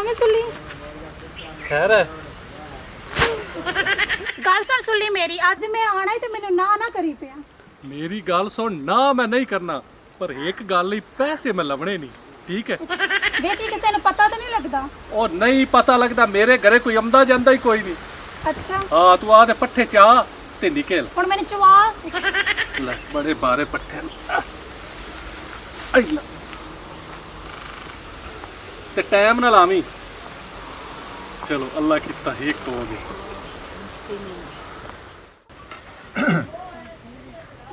ਕਿਵੇਂ ਸੁੱਲੀ खैर है ਗੱਲ ਸੁੱਲੀ ਮੇਰੀ ਅੱਜ ਮੈਂ ਆਣਾ ਤੇ ਮੈਨੂੰ ਨਾ ਕਰੀ ਪਿਆ मेरी गल सुन ना मैं नहीं करना पर एक गल ही पैसे मैं लवने नहीं ठीक है ਵੇਖੀ ਕਿਸੇ ਨੂੰ ਪਤਾ ਤਾਂ ਨਹੀਂ ਲੱਗਦਾ और नहीं पता लगता मेरे घरे कोई आमदा जांदा ही कोई नहीं ਅੱਛਾ हाँ तू आ ते पट्ठे चा ते निकल ਹੁਣ ਮੈਨੂੰ ਚਵਾ ले बड़े बारे पट्ठे आई ला ते टाइम ना लावी चलो अल्लाह कितना एक तो हो गई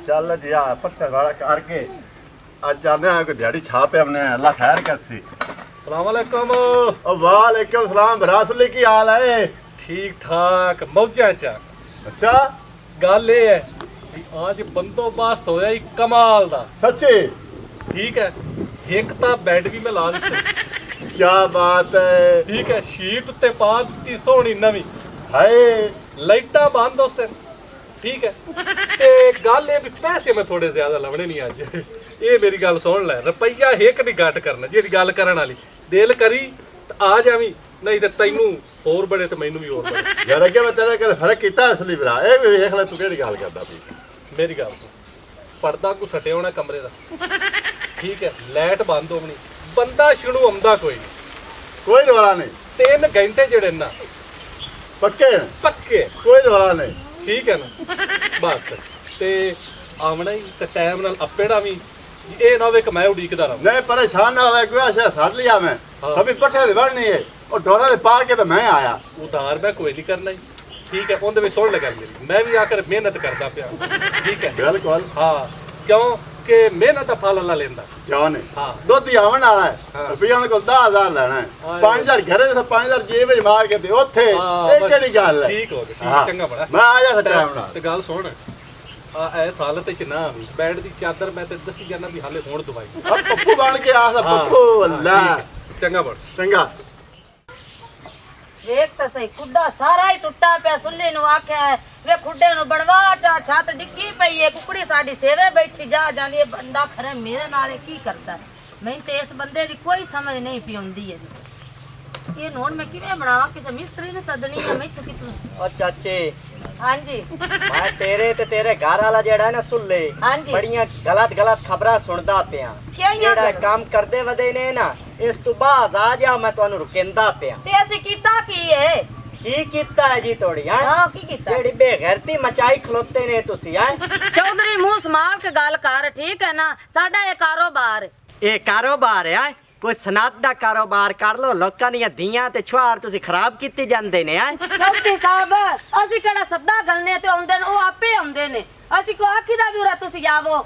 ਚੱਲ ਜੀ ਆ ਪੱਠੇ ਵਾਲਾ ਕਰਕੇ ਅੱਜ ਜਾਂਦੇ ਆ ਕੋਈ ਦਿਹਾੜੀ ਛਾਪੇ ਆਪਣੇ ਅੱਲਾ ਖੈਰ ਕਰਸੀ सलाम वालेकुम ਓ ਵਾਲੇਕੁਮ ਸਲਾਮ ਬਰਾਸਲੀ ਕੀ ਹਾਲ ਹੈ ठीक ठाक मौजा चा ਅੱਛਾ गल ये है कि आज बंदोबस्त होया ही कमाल दा ਸੱਚੀ ठीक है एक तो बेड भी मैं ला दित्ते ਕੀ ਬਾਤ ਹੈ ठीक है शीट उत्ते पा दित्ती सोहनी नवी ਹਾਏ लाइटां बंद उस दिन ठीक है ते गल ये भी पैसे मैं थोड़े ज्यादा लवने नहीं अज ये मेरी गल सुन लै रुपया एक नहीं घट करना जेड़ी गल करन वाली दिल करी ते आ जावी नहीं ते तैनू होर बड़े ते मैनू भी होर बड़े ਯਾਰ ਅੱਗੇ ਮੈਂ ਤੇਰੇ ਕੋਲ ਫਰਕ ਕੀਤਾ ਅਸਲੀ ਭਰਾ ਇਹ ਵੀ ਵੇਖ ਲੈ ਤੂੰ ਕਿਹੜੀ ਗੱਲ ਕਰਦਾ ਸੀ मेरी गल सुन पर्दा को सटे होना कमरे दा ठीक है लाइट बंद होनी बंदा छड़ू आंदा कोई नहीं ਕੋਈ ਰੌਲਾ ਨਹੀਂ 3 घंटे जेड़े ना ਪੱਕੇ ਨੇ, पक्के ਕੋਈ ਰੌਲਾ ਨਹੀਂ ठीक है ना बस ते आमना ही ते टाइम नाल अपेड़ा भी ਇਹ ਨਾ ਹੋਵੇ ਕਿ ਮੈਂ ਉਡੀਕਦਾ ਰਹਾਂ ਨਹੀਂ ਪਰੇਸ਼ਾਨ ਨਾ ਹੋਵੇ ਕੋਈ ਅਸ਼ਾ ਸੱਦ ਲਿਆ ਮੈਂ ਹਾਂ। ਕभी ਪੱਠੇ ਦੀ ਵੜਨੀ ਹੈ ਉਹ ਡੋਰਾ ਦੇ ਪਾ ਕੇ ਤਾਂ ਮੈਂ ਆਇਆ ਉਧਾਰ ਮੈਂ ਕੋਈ ਨਹੀਂ ਕਰਨਾ ਜੀ ਠੀਕ ਹੈ ਉਹਦੇ ਵਿੱਚ ਸੁਣ ਲਗਾ ਮੇਰੀ ਮੈਂ ਵੀ ਆकर ਮਿਹਨਤ ਕਰਦਾ ਪਿਆ ਠੀਕ ਹੈ ਬਿਲਕੁਲ ਹਾਂ ਕਿਉਂ ਕਿ ਮਿਹਨਤ ਦਾ ਫਲ ਅੱਲਾ ਲੈਂਦਾ ਕਿਉਂ ਨਹੀਂ ਹਾਂ ਦੁੱਧ ਹੀ ਆਵਣ ਵਾਲਾ ਹੈ ਹਾਂ। ਰੁਪਈਆ ਕੋਲ 10000 ਲੈਣਾ ਹੈ ਹਾਂ। 5000 ਘਰੇ ਦੇ 5000 ਜੇਬ ਵਿੱਚ ਮਾਰ ਕੇ ਤੇ ਉੱਥੇ ਹਾਂ, ਇਹ ਬਸ ਕਿਹੜੀ ਗੱਲ ਹੈ ਠੀਕ ਹੋ ਗਿਆ ਹਾਂ। ਠੀਕ ਚੰਗਾ ਬੜਾ ਮੈਂ ਆ ਜਾ ਟਾਈਮ ਨਾਲ ਤੇ ਗੱਲ ਸੁਣ ਆ ਐ ਹਾਲਤ ਚ ਨਾ ਵੀ ਬੈਡ ਦੀ ਚਾਦਰ ਮੈਂ ਤੇ ਦੱਸੀ ਜਾਣਾ ਵੀ ਹਾਲੇ ਹੁਣ ਦਵਾਈ ਆ ਪੱਪੂ ਬਣ ਕੇ ਆ ਸਾ ਹਾਂ, ਪੱਪੂ ਅੱਲਾ ਠੀਕ ਹੈ, ਚੰਗਾ ਬੜ ਚੰਗਾ ਵੇਖ ਤਾਂ ਸਹੀ ਖੁੱਡਾ ਸਾਰਾ ਹੀ ਟੁੱਟਾ ਪਿਆ ਸੁੱਲੇ ਨੂੰ ਆਖਿਆ ਵੇ ਖੁੱਡੇ ਨੂੰ ਬਣਵਾ ਚਾ ਛੱਤ ਡਿੱਗੀ ਪਈ ਏ ਕੁਕੜੀ ਸਾਡੀ ਸੇਵੇ ਬੈਠੀ ਜਾ ਜਾਂਦੀ ਏ ਬੰਦਾ ਖਰੇ ਮੇਰੇ ਨਾਲ ਇਹ ਕੀ ਕਰਦਾ ਮੈਨੂੰ ਤੇ ਇਸ ਬੰਦੇ ਦੀ ਕੋਈ ਸਮਝ ਨਹੀਂ ਪਿਉਂਦੀ ਇਹਦੀ ਇਹ ਹੁਣ ਮੈਂ ਕਿਵੇਂ ਬਣਾਵਾਂ ਕਿਸੇ ਮਿਸਤਰੀ ਨੂੰ ਸੱਦਣੀ ਹੈ ਮੈਥੋਂ ਕਿਤੋਂ ਓ ਚਾਚੇ ਹਾਂਜੀ ਮੈਂ ਤੇਰੇ ਘਰ ਵਾਲਾ ਜਿਹੜਾ ਹੈ ਨਾ ਸੁੱਲੇ ਹਾਂਜੀ। ਬੜੀਆਂ ਗਲਤ ਖਬਰਾਂ ਸੁਣਦਾ ਪਿਆ ਕਿਹੜੀਆਂ ਜਿਹੜਾ ਗੱਲਾਂ? ਕੰਮ ਕਰਦੇ ਵਦੇ ਨੇ ਨਾ ਇਸ ਤੋਂ ਬਾਅਦ ਆ ਜਾ ਮੈਂ ਤੁਹਾਨੂੰ ਰੁਕਿੰਦਾ ਪਿਆ ਤੇ ਅਸੀਂ ਕੀਤਾ ਕੀ ਏ ਕੀ ਕੀਤਾ ਹੈ ਜੀ ਤੋੜੀ ਹਾਂ ਹਾਂ ਕੀ ਕੀਤਾ ਜਿਹੜੀ ਬੇਗੈਰਤੀ ਮਚਾਈ ਖਲੋਤੇ ਨੇ ਤੁਸੀਂ ਹੈ ਚੌਧਰੀ ਮੂੰਹ ਸੰਭਾਲ ਕੇ ਗੱਲ ਕਰ ਠੀਕ ਹੈ ਨਾ ਸਾਡਾ ਇਹ ਕਾਰੋਬਾਰ ਇਹ ਕਾਰੋਬਾਰ ਹੈ ਕੋਈ ਸਨਅਤ ਦਾ ਕਾਰੋਬਾਰ ਕਰ ਲੋ ਲੋਕਾਂ ਦੀਆਂ ਧੀਆਂ ਤੇ ਛੁਆਰ ਤੁਸੀਂ ਖਰਾਬ ਕੀਤੀ ਜਾਂਦੇ ਨੇ ਹੈ ਚੌਧਰੀ ਸਾਹਿਬ ਅਸੀਂ ਕਿਹੜਾ ਸੱਦਾ ਗਲਨੇ ਤੇ ਆਉਂਦੇ ਨੇ ਉਹ ਆਪੇ ਆਉਂਦੇ ਨੇ ਅਸੀਂ ਕੋ ਆਖੀ ਦਾ ਵੀ ਉਰਾ ਤੁਸੀਂ ਆਵੋ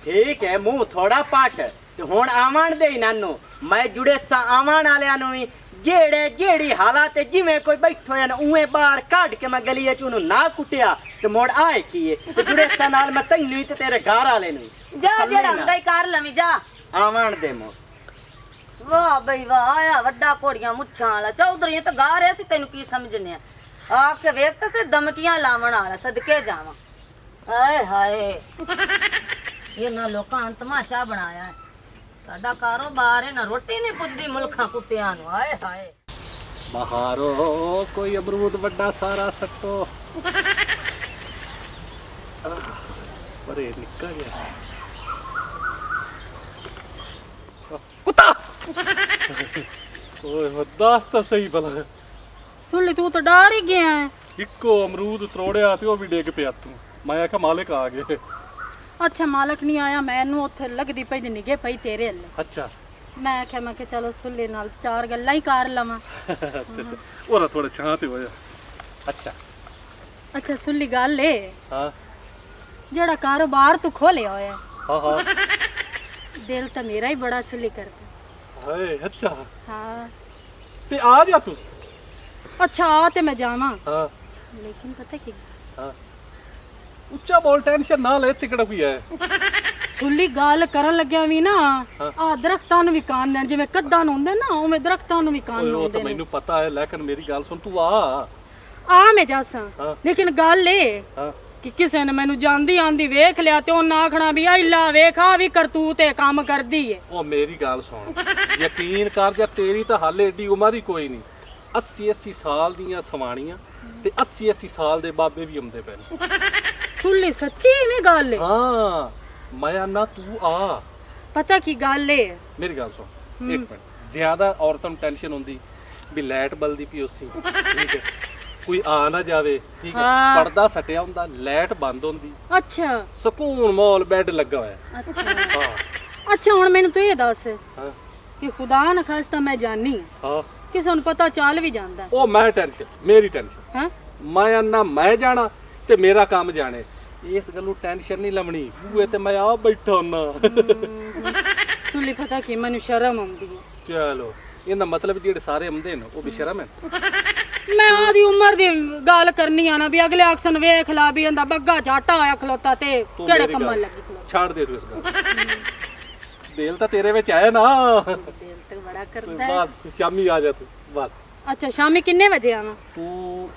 ਠੀਕ ਹੈ ਮੂੰਹ ਥੋੜਾ ਪੱਟ ਤੇ ਹੁਣ ਆਵਣ ਦੇ ਇਹਨਾਂ ਨੂੰ ਮੈਂ ਜੁੜੇ ਸਾਂ ਆਵਣ ਵਾਲਿਆਂ ਨੂੰ ਵੀ ਜਿਹੜੀ ਹਾਲਾਤ ਜਿਵੇਂ ਕੋਈ ਬੈਠੋ ਜਾਂ ਉਵੇਂ ਬਾਹਰ ਕੱਢ ਕੇ ਮੈਂ ਗਲੀ ਚ ਉਹਨੂੰ ਨਾ ਕੁੱਟਿਆ ਤੇ ਮੋੜ ਆਏ ਕੀ ਏ ਤੇ ਜੁੜੇ ਸਾਂ ਨਾਲ ਮੈਂ ਤੈਨੂੰ ਤੇ ਤੇਰੇ ਘਰ ਵਾਲੇ ਨੂੰ ਜਾ ਜਿਹੜਾ ਹੁੰਦਾ ਹੀ ਕਰ ਲਵੀਂ ਜਾ ਆਵਣ ਦੇ ਮੋੜ ਵਾਹ ਬਈ ਵਾਹ ਆਇਆ ਵੱਡਾ ਘੋੜੀਆਂ ਮੁੱਛਾਂ ਵਾਲਾ ਚੌਧਰੀ ਤਾਂ ਗਾ ਰਿਹਾ ਸੀ ਤੈਨੂੰ ਕੀ ਸਮਝਨੇ ਆ ਆਖ ਕੇ ਵੇਖ ਤੇ ਧਮਕੀਆਂ ਲਾਵਣ ਵਾਲਾ ਸਦਕੇ ਜਾਵਾਂ ਹਾਏ ਹਾਏ ਇਹਨਾਂ ਲੋਕਾਂ ਨੇ ਤਮਾਸ਼ਾ ਬਣਾਇਆ ਹੈ। ਸਾਡਾ ਕਾਰੋਬਾਰ ਹੈ ਨਾ ਰੋਟੀ ਨਹੀਂ ਪੁੱਜਦੀ ਮੁਲਕਾਂ ਕੁੱਤਿਆਂ ਨੂੰ ਹਾਏ ਹਾਏ बहारो कोई अमरूद बड़ा सारा सट्टो अरे निकल गया कुत्ता ओए दस तो सही भला ਸੁੱਲੀ ਤੂੰ ਤਾਂ ਡਰ ਹੀ ਗਿਆ ਹੈ इको अमरूद त्रोड़िया ते ओ भी डिग पिया तू मैं आख्या मालिक आ गए ਅੱਛਾ ਮਾਲਕ ਨਹੀਂ ਆਇਆ ਮੈਨੂੰ ਉੱਥੇ ਲੱਗਦੀ ਪਈ ਨਿਗੇ ਪਈ ਤੇਰੇ ਹੱਲੇ अच्छा ਮੈਂ ਆਖਿਆ ਮੈਂ ਕਿ ਚਲੋ ਸੁੱਲੇ ਨਾਲ ਚਾਰ ਗੱਲਾਂ ਹੀ ਕਰ ਲਵਾਂ अच्छा अच्छा और थोड़ा छाते हो जा अच्छा ਅੱਛਾ ਸੁੱਲੀ ਗੱਲ ਏ हाँ ਜਿਹੜਾ ਕਾਰੋਬਾਰ ਤੂੰ ਖੋਲਿਆ ਹੋਇਆ हाँ हाँ ਦਿਲ ਤਾਂ ਮੇਰਾ ਹੀ ਬੜਾ ਸੁੱਲੀ ਕਰਦਾ हाय अच्छा ਹਾਂ ते आ जा तू ਅੱਛਾ ਆ ਤੇ ਮੈਂ ਜਾਵਾਂ हाँ ਲੇਕਿਨ ਪਤਾ ਕੀ हाँ ਉੱਚਾ ਬੋਲ ਟੈਨਸ਼ਨ ਨਾ ਲੈ ਟਿਕੜ ਵੀ ਹੈ ਸੁੱਲੀ ਗੱਲ ਕਰਨ ਲੱਗਿਆ ਵੀ ਨਾ ਹਾਂ। ਆ ਦਰਖਤਾਂ ਨੂੰ ਵੀ ਕਾਨ ਦੇਣ ਜਿਵੇਂ ਕੱਦਾਂ ਨੂੰ ਹੁੰਦੇ ਨਾ ਉਵੇਂ ਦਰਖਤਾਂ ਨੂੰ ਵੀ ਕਾਨ ਓਏ ਉਹ ਹੁੰਦੇ ਤਾਂ ਨੇ ਮੈਨੂੰ ਪਤਾ ਹੈ ਲੇਕਿਨ ਮੇਰੀ ਗੱਲ ਸੁਣ ਤੂੰ ਆ ਆ ਮੈਂ ਜਾਸਾਂ ਹਾਂ। ਲੇਕਿਨ ਗੱਲ ਏ ਹਾਂ ਕਿ ਕਿਸੇ ਨੇ ਮੈਨੂੰ ਜਾਂਦੀ ਆਂਦੀ ਵੇਖ ਲਿਆ ਤੇ ਉਹਨਾਂ ਆਖਣਾ ਵੀ ਆਈਲਾ ਵੇਖ ਆ ਵੀ ਕਰਤੂਤ ਤੇ ਕੰਮ ਕਰਦੀ ਏ। ਉਹ ਮੇਰੀ ਗੱਲ ਸੁਣ, ਯਕੀਨ ਕਰ ਜਾ, ਤੇਰੀ ਤਾਂ ਹਾਲੇ ਏਡੀ ਉਮਰ ਹੀ ਕੋਈ ਨਹੀਂ। 80 ਸਾਲ ਦੀਆਂ ਸਵਾਣੀਆਂ ਤੇ 80 ਸਾਲ ਦੇ ਬਾਬੇ ਵੀ ਆਉਂਦੇ ਪਏ ਨੇ। ਸੁੱਲੀ ਸੱਚੀ ਨਹੀਂ ਗੱਲ ਏ? ਹਾਂ ਮੈਂ ਨਾ ਤੂੰ ਆ। ਪਤਾ ਕੀ ਗੱਲ ਏ, ਮੇਰੀ ਗੱਲ ਸੁਣ ਇੱਕ ਮਿੰਟ, ਜ਼ਿਆਦਾ ਔਰਤਾਂ ਨੂੰ ਟੈਨਸ਼ਨ ਹੁੰਦੀ ਵੀ ਲਾਈਟ ਬਲਦੀ ਪਈ ਉਸੀ, ਠੀਕ ਹੈ, ਕੋਈ ਆ ਨਾ ਜਾਵੇ, ਠੀਕ ਹੈ, ਹਾਂ। ਪਰਦਾ ਸਟਿਆ ਹੁੰਦਾ, ਲਾਈਟ ਬੰਦ ਹੁੰਦੀ, ਅੱਛਾ ਸਕੂਨ ਮੌਲ ਬੈੱਡ ਲੱਗਾ ਹੋਇਆ। ਅੱਛਾ ਹਾਂ ਅੱਛਾ ਹੁਣ ਮੈਨੂੰ ਤੂੰ ਇਹ ਦੱਸ ਹਾਂ ਕਿ ਖੁਦਾ ਨਾ ਖਾਸਤਾ ਮੈਂ ਜਾਣੀ ਹਾਂ। ਕਿਸੇ ਨੂੰ ਪਤਾ ਚੱਲ ਵੀ ਜਾਂਦਾ ਉਹ ਮੈਂ ਟੈਨਸ਼ਨ, ਮੇਰੀ ਟੈਨਸ਼ਨ, ਹਾਂ ਮੈਂ ਨਾ ਮੈਂ ਜਾਣਾ ਤੇ ਮੇਰਾ ਕੰਮ ਜਾਣੇ, ਇਸ ਗੱਲੋਂ ਟੈਨਸ਼ਨ ਨਹੀਂ ਲਵਣੀ। ਬੂਏ ਤੇ ਮੈਂ ਆ ਬੈਠਾ ਹੁੰਨਾ। ਸੁੱਲੀ ਪਤਾ ਕੀ ਮੈਨੂੰ ਸ਼ਰਮ ਆਉਂਦੀ ਏ। ਚਲੋ ਇਹਦਾ ਮਤਲਬ ਜਿਹੜੇ ਸਾਰੇ ਆਉਂਦੇ ਨੇ ਉਹ ਬੇਸ਼ਰਮ ਹੈ। ਮੈਂ ਆਦੀ ਉਮਰ ਦੀ ਗੱਲ ਕਰਨੀ ਆ ਨਾ ਵੀ ਅਗਲੇ ਅਕਸਨ ਵੇਖ ਲਾ ਵੀ ਇਹਦਾ ਬੱਗਾ ਝਾਟਾ ਹੋਇਆ ਖਲੋਤਾ ਤੇ ਤੂੰ ਕਿਹੜੇ ਮੇਰੀ ਕੰਮਾਂ ਗੱਲ ਲੱਗੀ ਖਲੋਤਾ। ਛੱਡ ਦੇ ਤੂੰ ਇਸ ਗੱਲ। ਦਿਲ ਤਾਂ ਤੇਰੇ ਵਿੱਚ ਆਇਆ ਨਾ। ਦਿਲ ਤੇ ਬੜਾ ਕਰਦਾ ਹੈ। ਬਸ ਸ਼ਾਮੀ ਆ ਜਾ ਤੂੰ ਬਸ। ਅੱਛਾ ਸ਼ਾਮੀ ਕਿੰਨੇ ਵਜੇ ਆਵਾਂ? ਤੂੰ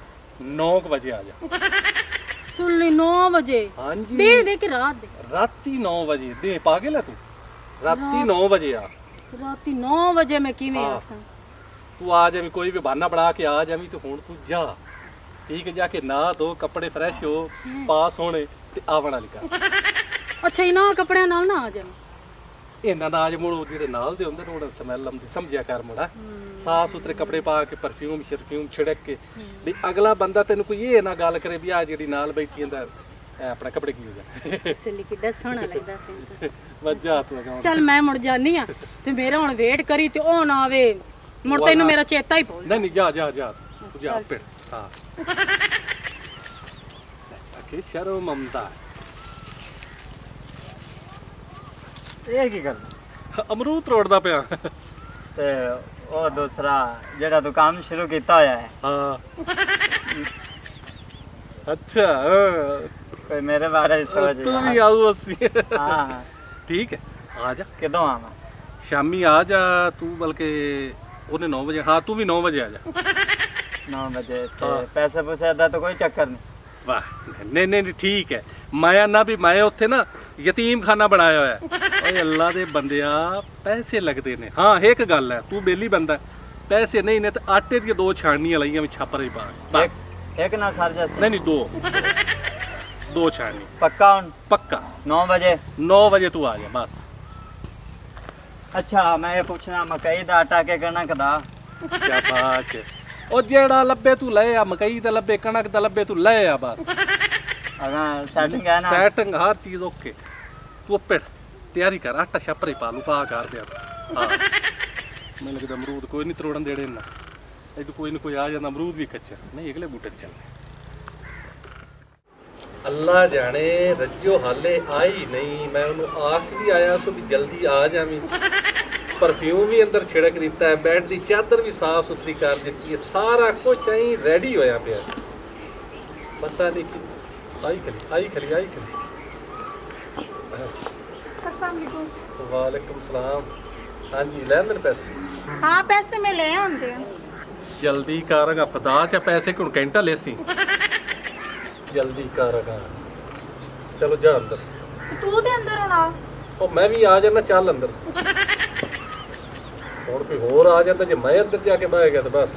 9 ਵਜੇ ਆ ਜਾ। ਸੁੱਲੀ 9 ਵਜੇ ਹਾਂਜੀ ਦੇ ਕਿ ਰਾਤ ਦੇ? ਰਾਤੀ 9 ਵਜੇ ਦੇ ਪਾਗਲ ਹੈ ਤੂੰ? ਰਾਤੀ 9 ਵਜੇ ਆ। ਰਾਤੀ 9 ਵਜੇ ਮੈਂ ਕਿਵੇਂ ਹਾਂ। ਆਸਾਂ? ਤੂੰ ਆ ਜਾਵੀਂ, ਕੋਈ ਵੀ ਬਹਾਨਾ ਬਣਾ ਕੇ ਆ ਜਾਵੀਂ। ਤੇ ਹੁਣ ਤੂੰ ਜਾ, ਠੀਕ ਹੈ, ਜਾ ਕੇ ਨਹਾ ਧੋ, ਕੱਪੜੇ ਫਰੈਸ਼ ਹੋ, ਪਾ ਸੋਹਣੇ ਤੇ ਆਵਣ ਵਾਲੀ ਕਰ। ਅੱਛਾ ਇਹਨਾਂ ਕੱਪੜਿਆਂ ਨਾਲ ਨਾ ਆ ਜਾਵਾਂ? ਇਹਨਾਂ ਨਾਲ ਮੁੜੋ ਜਿਹੜੇ ਨਾਲ ਦੇ ਹੁੰਦੇ ਨੇ ਉਹਨਾਂ ਸਮੈਲ ਆਉਂਦੀ, ਸਮਝਿਆ ਕਰ ਮੁੜਾ। ਸਾਫ ਸੁਥਰੇ ਕੱਪੜੇ ਪਾ ਕੇ, ਪਰਫਿਊਮ ਸ਼ਰਫਿਊਮ ਛਿੜਕ ਕੇ, ਵੀ ਅਗਲਾ ਬੰਦਾ ਤੈਨੂੰ ਕੋਈ ਇਹ ਨਾ ਗੱਲ ਕਰੇ ਵੀ ਆ ਜਿਹੜੀ ਨਾਲ ਬੈਠੀ ਹੁੰਦਾ ਆਪਣਾ ਕੱਪੜੇ ਕੀ ਹੋ ਜਾ। ਸੁੱਲੀ ਕਿੱਡਾ ਸੋਹਣਾ ਲੱਗਦਾ ਫਿਰ। ਵੱਜਾ ਤੂੰ ਅਗਾਂਹ। ਚੱਲ ਮੈਂ ਮੁੜ ਜਾਨੀ ਆ ਤੇ ਮੇਰਾ ਹੁਣ ਵੇਟ ਕਰੀ ਤੇ ਉਹ ਨਾ ਆਵੇ ਮੁੜ ਤੈਨੂੰ ਮੇਰਾ ਚੇਤਾ ਹੀ ਭੁੱਲ। ਨਹੀਂ ਨਹੀਂ ਜਾ ਜਾ ਜਾ ਤੂੰ ਜਾ ਪਿੜ। ਹਾਂ ਕਿ ਸ਼ਰਮ ਮਮਤਾ। ਇਹ ਕੀ ਗੱਲ? ਅਮਰੂਦ ਤੋੜਦਾ ਪਿਆ। ਤੇ ਉਹ ਦੂਸਰਾ ਜਿਹੜਾ ਤੂੰ ਕੰਮ ਸ਼ੁਰੂ ਕੀਤਾ ਹੋਇਆ ਹੈ, ਹਾਂ ਅੱਛਾ ਹਾਂ। ਕੋਈ ਮੇਰੇ ਬਾਰੇ ਸੋਚ ਤੂੰ ਵੀ ਆਊ ਅਸੀਂ। ਹਾਂ ਠੀਕ ਹੈ ਆ ਜਾ, ਕਿਦੋਂ ਆਵਾਂ? ਸ਼ਾਮੀ ਆ ਜਾ ਤੂੰ, ਬਲਕਿ ਉਹਨੇ 9 ਵਜੇ, ਹਾਂ ਤੂੰ ਵੀ 9 ਵਜੇ ਆ ਜਾ। 9 ਵਜੇ ਹਾਂ। ਤੇ ਪੈਸੇ ਪੂਸੇ ਦਾ ਤਾਂ ਕੋਈ ਚੱਕਰ ਨਹੀਂ। ਵਾਹ ਨਹੀਂ ਨਹੀਂ ਠੀਕ ਹੈ। ਮੈਂ ਨਾ ਵੀ ਮੈਂ ਉੱਥੇ ਨਾ ਯਤੀਮ ਖਾਨਾ ਬਣਾਇਆ ਹੋਇਆ। ਓਏ ਅੱਲਾ ਦੇ ਬੰਦਿਆ ਪੈਸੇ ਲੱਗਦੇ ਨੇ। ਹਾਂ ਇੱਕ ਗੱਲ ਹੈ, ਤੂੰ ਬੇਲੀ ਬੰਦਾ, ਪੈਸੇ ਨਹੀਂ ਨੇ ਤੇ ਆਟੇ ਦੀਆਂ 2 ਛਾਣਨੀਆਂ ਲਈਆਂ ਵੀ ਛਾਪਰ ਹੀ ਪਾ ਬਸ। ਇੱਕ ਨਾ ਸਰ ਜਾ ਨਹੀਂ ਨਹੀਂ 2 ਛਾਣਨੀ ਪੱਕਾ ਹੁਣ ਪੱਕਾ। 9 ਵਜੇ? 9 ਵਜੇ ਤੂੰ ਆ ਜਾ ਬਸ। ਅੱਛਾ ਮੈਂ ਇਹ ਪੁੱਛਣਾ, ਮਕਈ ਦਾ ਆਟਾ ਕੇ ਕਣਕ ਦਾ? ਕਿਆ ਬਾਤ ਹੈ। ਉਹ ਜਿਹੜਾ ਲੱਭੇ ਤੂੰ ਲੈ ਆ, ਮਕਈ ਦਾ ਲੱਭੇ, ਕਣਕ ਦਾ ਲੱਭੇ ਤੂੰ ਲੈ ਆ ਬਸ। ਅਗਾ ਸੈਟਿੰਗ ਹੈ ਨਾ? ਸੈਟਿੰਗ ਹਰ ਚੀਜ਼ ਓਕੇ। ਤੂੰ ਆਪੇ ਤਿਆਰੀ ਕਰ, ਆਟਾ ਛਾਪਰ ਹੀ ਪਾ ਲੂ, ਪਾ ਕਰ ਦਿਆ। ਹਾਂ ਮੈਨੂੰ ਲੱਗਦਾ ਅਮਰੂਦ ਕੋਈ ਨਹੀਂ ਤਰੋੜਨ ਦੇੜੇ ਨਾ। ਇਹ ਕੋਈ ਨਾ ਕੋਈ ਆ ਜਾਂਦਾ, ਅਮਰੂਦ ਵੀ ਕੱਚਾ ਨਹੀਂ, ਅਗਲੇ ਬੂਟੇ ਤੇ ਚੱਲਦੇ। ਅੱਲਾ ਜਾਣੇ ਰੱਜੋ ਹਾਲੇ ਆਈ ਨਹੀਂ। ਮੈਂ ਉਹਨੂੰ ਆਖ ਵੀ ਆਇਆ ਸੋ ਵੀ ਜਲਦੀ ਆ ਜਾਵੀਂ। ਪਰਫਿਊਮ ਵੀ ਅੰਦਰ ਛਿੜਕ ਦਿੱਤਾ ਹੈ, ਬੈੱਡ ਦੀ ਚਾਦਰ ਵੀ ਸਾਫ਼ ਸੁਥਰੀ ਕਰ ਦਿੱਤੀ ਹੈ, ਸਾਰਾ ਕੁਝ ਐਂ ਰੈਡੀ ਹੋਇਆ ਪਿਆ। ਪਤਾ ਨਹੀਂ ਕਿ ਆਈ ਖਲੀ। ਵਾਲੇਕੁਮ ਸਲਾਮ। ਹਾਂਜੀ ਲੈ ਮੇਰੇ ਪੈਸੇ। ਹਾਂ ਪੈਸੇ ਮੈਂ ਲੈ ਆਉਂਦੇ ਆ। ਜਲਦੀ ਕਰਗਾ, ਫਦਾ ਚ ਪੈਸੇ ਕੋਣ ਘੰਟਾ ਲੈਸੀ। ਜਲਦੀ ਕਰਗਾ, ਚਲੋ ਜਾ ਅੰਦਰ। ਤੂੰ ਤੇ ਅੰਦਰ ਹੋਣਾ। ਉਹ ਮੈਂ ਵੀ ਆ ਜਾਣਾ, ਚੱਲ ਅੰਦਰ। ਹੁਣ ਕੋਈ ਹੋਰ ਆ ਜਾਂਦਾ, ਜੇ ਮੈਂ ਅੰਦਰ ਜਾ ਕੇ ਬਹਿ ਗਿਆ ਤਾਂ ਬਸ।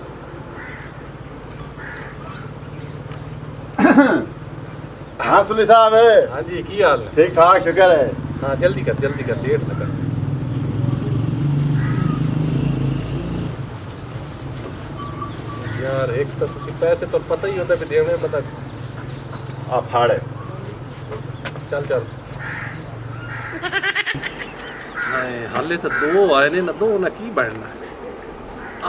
हाँ सुली साहब ਹਾਂਜੀ ਕੀ ਹਾਲ ਹੈ? ठीक ठाक शुक्र है। ਹਾਂ ਜਲਦੀ ਕਰ ਲੇਟ ਨਾ ਕਰ। ਯਾਰ ਇੱਕ ਤਾਂ ਤੁਸੀਂ ਪੈਸੇ ਤਾਂ ਪਤਾ ਹੀ ਹੁੰਦਾ ਵੀ ਦੇਣੇ ਪਤਾ। आप फाड़े ਚੱਲ ਨਹੀਂ ਹਾਲੇ ਤਾਂ 2 ਆਏ ਨੇ ਨਾ, 2 ਨਾ ਕੀ ਬਣਨਾ।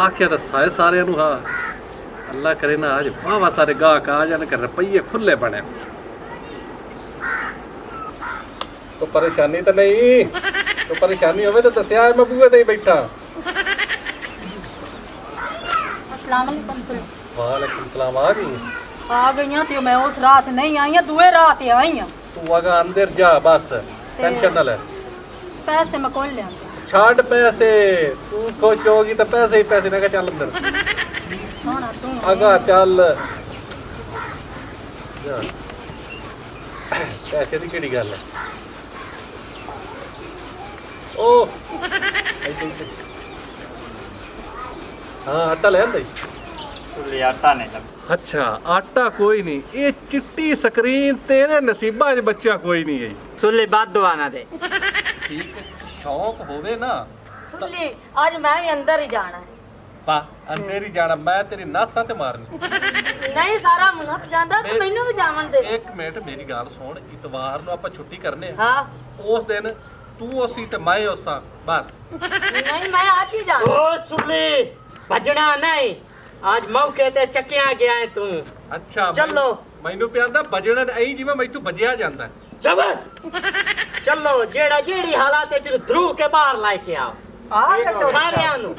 ਆਖਿਆ ਤਾਂ ਸਾਰਿਆਂ ਨੂੰ, ਹਾਂ ਅੱਲਾ ਕਰੇ ਨਾ ਅੱਜ ਵਾਹ ਸਾਰੇ ਗਾਹਕ ਆ ਜਾਣ ਕਿ ਰੁਪਈਏ ਖੁੱਲੇ ਬਣੇ। ਕੋਈ ਪਰੇਸ਼ਾਨੀ ਤਾਂ ਨਹੀਂ? ਕੋਈ ਪਰੇਸ਼ਾਨੀ ਹੋਵੇ ਤਾਂ ਦੱਸਿਆ, ਮੈਂ ਬੂਹੇ ਤੇ ਹੀ ਬੈਠਾ। अस्सलाम वालेकुम सुल्ली। ਵਾਲੇਕੁਮ ਸਲਾਮ। ਆ ਗਈ? आ गई ते मैं उस रात नहीं आई हूं, दूए रात आई हूं। ਤੂੰ ਅਗਾ ਅੰਦਰ ਜਾ ਬਸ, ਟੈਨਸ਼ਨ ਨਾ ਲੈ। पैसे मैं कौन ले आंदी? ਛੱਡ ਪੈਸੇ, ਤੂੰ ਖੁਸ਼ ਹੋਗੀ ਤਾਂ ਪੈਸੇ ਹੀ ਪੈਸੇ। ਨਾ ਕਿ ਚੱਲ ਅੰਦਰ सोना तू ਅਗਾ ਚੱਲ ਜਾ। ਪੈਸੇ ਦੀ ਕਿਹੜੀ ਗੱਲ ਹੈ ਉਹ ਹਾਂ ਆਟਾ ਲੈ ਆਂਦਾ ਸੁੱਲੇ ਆਟਾ ਨਹੀਂ ਲੱਗ ਅੱਛਾ ਆਟਾ ਕੋਈ ਨਹੀਂ ਇਹ ਚਿੱਟੀ ਸਕਰੀਨ ਤੇਰੇ ਨਸੀਬਾਂ 'ਚ ਬੱਚਾ ਕੋਈ ਨਹੀਂ ਹੈ ਸੁੱਲੇ ਬਾਦ ਦਵਾਨਾ ਦੇ ਠੀਕ ਹੈ ਸ਼ੌਕ ਹੋਵੇ ਨਾ ਸੁੱਲੀ ਅੱਜ ਮੈਂ ਵੀ ਅੰਦਰ ਹੀ ਜਾਣਾ ਹੈ ਵਾਹ ਅੰਦਰ ਹੀ ਜਾਣਾ ਮੈਂ ਤੇਰੀ ਨਾਸਾਂ ਤੇ ਮਾਰਨੀ ਨਹੀਂ ਸਾਰਾ ਮੁਨਕ ਜਾਂਦਾ ਤੇ ਮੈਨੂੰ ਵੀ ਜਾਵਣ ਦੇ ਇੱਕ ਮਿੰਟ ਮੇਰੀ ਗੱਲ ਸੁਣ ਇਤਵਾਰ ਨੂੰ ਆਪਾਂ ਛੁੱਟੀ ਕਰਨੇ ਆ ਹਾਂ ਉਸ ਦਿਨ ਤੂੰ ਉਸੀ ਤੇ ਮੈਂ ਉਸਾਂ ਬਸ ਨਹੀਂ ਮੈਂ ਅੱਜ ਹੀ ਜਾਣਾ ओ सुल्ली भजना नहीं आज मौके ते चकिया गया है तू ਅੱਛਾ ਚੱਲੋ। ਮੈਨੂੰ ਪਿਆਂਦਾ ਵਜਣਾ ਐਂ ਜਿਵੇਂ ਮੈਥੋਂ ਵੱਜਿਆ ਜਾਂਦਾ जबर चलो जेड़ा जेड़ी हालात च ध्रुव के बाहर लाके आओ सारियां नु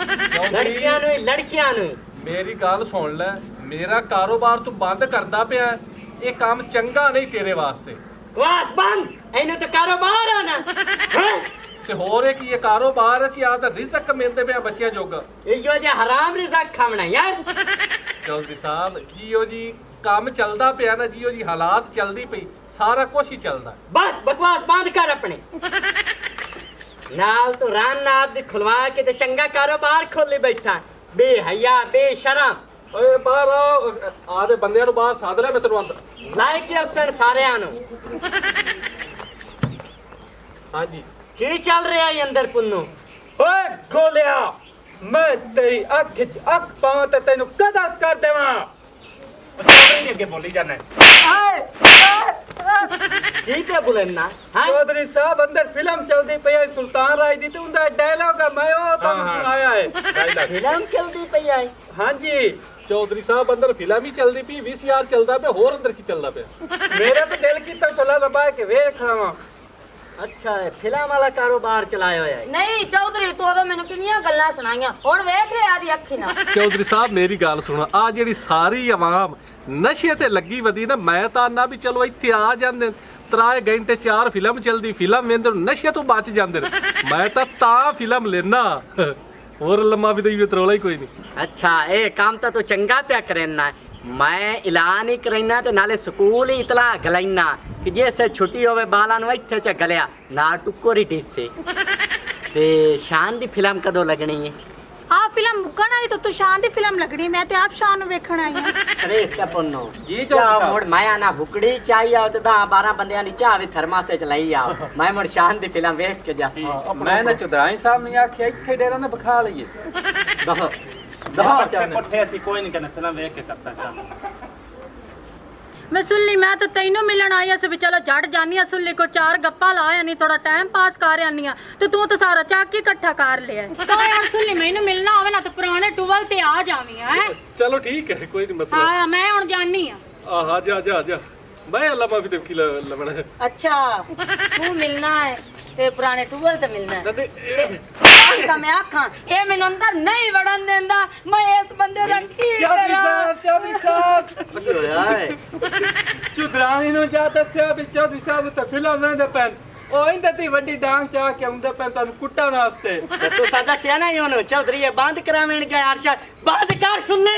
लड़कियां नु लड़कियां नु ਮੇਰੀ ਗੱਲ ਸੁਣ ਲੈ ਮੇਰਾ ਕਾਰੋਬਾਰ ਤੂੰ ਬੰਦ ਕਰਦਾ ਪਿਆ ਹੈ। ਇਹ ਕੰਮ ਚੰਗਾ ਨਹੀਂ ਤੇਰੇ ਵਾਸਤੇ वास बंद इन्हें तो कारोबार आना हैं ਤੇ ਹੋਰ ਇਹ ਕੀ ਇਹ ਕਾਰੋਬਾਰ ਅਸੀਂ ਆਦਾ ਰਿਜ਼ਕ ਕਮਾਉਂਦੇ ਪਿਆ ਬੱਚਿਆਂ ਜੋਗਾ यो जे हराम रिज़्क खावना यार ਚੌਧਰੀ ਸਾਹਿਬ ਜੀਓ ਜੀ ਕੰਮ ਚੱਲਦਾ ਪਿਆ ਨਾ ਜੀਓ ਜੀ ਹਾਲਾਤ ਚੱਲਦੀ ਪਈ ਸਾਰਾ ਕੁਝ ਹੀ ਚੱਲਦਾ बस बकवास बंद कर अपने नाल तो रान नाब दी खुलवा के ते चंगा कारोबार खोली बैठा बेहया बेशरम ਓਏ ਬਾਹਰ ਆ ਦੇ ਬੰਦਿਆਂ ਨੂੰ ਬਾਹਰ ਸਾਧ ਲੈ ਮੈਂ ਤੈਨੂੰ ਅੰਦਰ लाए के अवसर सारियां नु ਹਾਂਜੀ की चल रहा है अंदर पुन्नू ਓਏ ਗੋਲਿਆ ਮੈਂ ਤੇਰੀ ਅੱਖ 'ਚ ਅੱਖ ਪਾਵਾਂ ਤੇ ਤੈਨੂੰ ਕਦਾ ਕਰ ਦੇਵਾਂ ਚੌਧਰੀ ਅੱਗੇ ਬੋਲੀ ਜਾਣਾ की पे बुलन्ना हां ਚੌਧਰੀ ਸਾਹਿਬ ਅੰਦਰ ਫਿਲਮ ਚੱਲਦੀ ਪਈ ਹੈ ਸੁਲਤਾਨ ਰਾਜ ਦੀ ਤੇ ਉਹਦਾ ਡਾਇਲੌਗ ਆ ਮੈਂ ਉਹ ਤੁਹਾਨੂੰ ਸੁਣਾਇਆ ਹੈ फिल्म चलती पई आई ਹਾਂਜੀ ਚੌਧਰੀ ਸਾਹਿਬ ਅੰਦਰ ਫਿਲਮ ਹੀ ਚੱਲਦੀ ਪਈ VCR ਚੱਲਦਾ ਪਿਆ ਹੋਰ ਅੰਦਰ ਕੀ ਚੱਲਦਾ ਪਿਆ ਮੇਰਾ ਤਾਂ ਦਿਲ ਕੀਤਾ ਚਲਾ ਦਬਾ ਕੇ ਵੇਖ ਲਵਾਂ अच्छा है फिल्म वाला कारोबार चलाया होया है ਨਹੀਂ ਚੌਧਰੀ ਤੂੰ ਉਦੋਂ ਮੈਨੂੰ ਕਿੰਨੀਆਂ ਗੱਲਾਂ ਸੁਣਾਈਆਂ ਹੁਣ ਵੇਖ ਰਿਹਾ ਦੀ ਅੱਖੀ ਨਾਲ ਚੌਧਰੀ ਸਾਹਿਬ ਮੇਰੀ ਗੱਲ ਸੁਣੋ ਆ ਜਿਹੜੀ ਸਾਰੀ ਆਵਾਮ ਨਸ਼ੇ ਤੇ ਲੱਗੀ ਵਧੀ ਨਾ ਮੈਂ ਤਾਂ ਨਾ ਵੀ ਚਲੋ ਇੱਥੇ ਆ ਜਾਂਦੇ 3 ਘੰਟੇ 4 ਫਿਲਮ ਚੱਲਦੀ ਫਿਲਮ ਵੇਂਦੇ ਨਸ਼ੇ ਤੋਂ ਬਚ ਜਾਂਦੇ ਨੇ ਮੈਂ ਤਾਂ ਫਿਲਮ ਲੈਣਾ ਹੋਰ ਲੰਮਾ ਵੀ ਦਈ ਤਰੋਲਾ ਹੀ ਕੋਈ ਨਹੀਂ अच्छा ए काम तो तू चंगा पे करना है मैं ऐलान ही करना ते नाले स्कूल ही इतला गलाइना कि जैसे छुट्टी होवे बाला नु इत्थे च गलिया ना टुक्कोरी टीसे ते शान दी फिल्म कदों लगनी है ਆ ਫਿਲਮ ਮੁੱਕਣ ਵਾਲੀ ਤਾਂ ਤੂੰ ਸ਼ਾਨ ਦੀ ਫਿਲਮ ਲੱਗਣੀ ਮੈਂ ਤੇ ਆਪ ਸ਼ਾਨ ਨੂੰ ਵੇਖਣ ਆਈ ਹਾਂ अरे क्या पन्नो जी, क्या चौधरी साहब। मोड़ मैं आना भुकड़ी चाहिए आओ ते 10-12 बंदियां नी चाह वी थर्मासे च लई आओ मैं मोड़ शान दी फिल्म देख के जा ਮੈਂ ਨਾ ਚੌਧਰਾਈ ਸਾਹਿਬ ਨੇ ਆਖਿਆ ਇੱਥੇ ਡੇਰਾ ਨਾ ਬਖਾ ਲਈਏ दहो ਪੁੱਠੇ ਅਸੀਂ ਕੋਈ ਨਹੀਂ ਕਰਨਾ ਫਿਲਮ ਵੇਖ ਕੇ ਕਰ ਸਕਦਾ ਮੈਂ ਸੁੱਲੀ ਮੈਂ ਤਾਂ ਤੈਨੂੰ ਮਿਲਣ ਆਈ ਸੀ ਵੀ ਚਲੋ ਜੜ ਜਾਨੀ ਆ ਸੁੱਲੀ ਕੋ 4 ਗੱਪਾਂ ਲਾ ਆਨੀ ਥੋੜਾ ਟਾਈਮ ਪਾਸ ਕਰ ਆਨੀ ਆ ਤੇ ਤੂੰ ਤਾਂ ਸਾਰਾ ਚੱਕ ਹੀ ਇਕੱਠਾ ਕਰ ਲਿਆ ਤਾਂ ਹੁਣ ਸੁੱਲੀ ਮੈਨੂੰ ਮਿਲਣਾ ਹੋਵੇ ਨਾ ਤੇ ਪੁਰਾਣੇ ਟੂਵਲ ਤੇ ਆ ਜਾਵੀਂ ਹੈ ਚਲੋ ਠੀਕ ਹੈ ਕੋਈ ਨਹੀਂ ਮਸਲਾ ਹਾਂ ਮੈਂ ਹੁਣ ਜਾਨੀ ਆ ਆਹ ਜਾ ਮੈਂ ਅੱਲਾ ਮਾਫੀ ਦੇ ਕੀ ਲਵਣਾ ਅੱਛਾ ਤੂੰ ਮਿਲਣਾ ਹੈ ਤੇ ਪੁਰਾਣੇ ਟੂਰ ਤੇ ਮਿਲਣਾ ਹੈ ਨਹੀਂ ਤਾਂ ਮੈਂ ਆਖਾਂ ਇਹ ਮੈਨੂੰ ਅੰਦਰ ਨਹੀਂ ਵੜਨ ਦਿੰਦਾ ਮੈਂ ਇਸ ਬੰਦੇ ਦਾ ਕੀ ਕਰਾਂ ਚੌਧਰੀ ਸਾਹਿਬ ਚੌਧਰਾਣੀ ਨੂੰ ਜਾ ਦੱਸਿਆ ਵੀ ਚੌਧਰੀ ਸਾਹਿਬ ਤਾਂ ਫਿਲਮ ਵੇਂਦੇ ਪੈਣ ਉਹ ਇੰਦੇ ਤੇ ਵੱਡੀ ਡਾਂਗ ਚਾ ਕੇ ਆਉਂਦੇ ਪੈਣ ਤੁਹਾਨੂੰ ਕੁੱਟਣ ਵਾਸਤੇ तू सादा सियाना ही होनो चौधरी ये बंद करावेण गया अरशद बंद कर सुन ले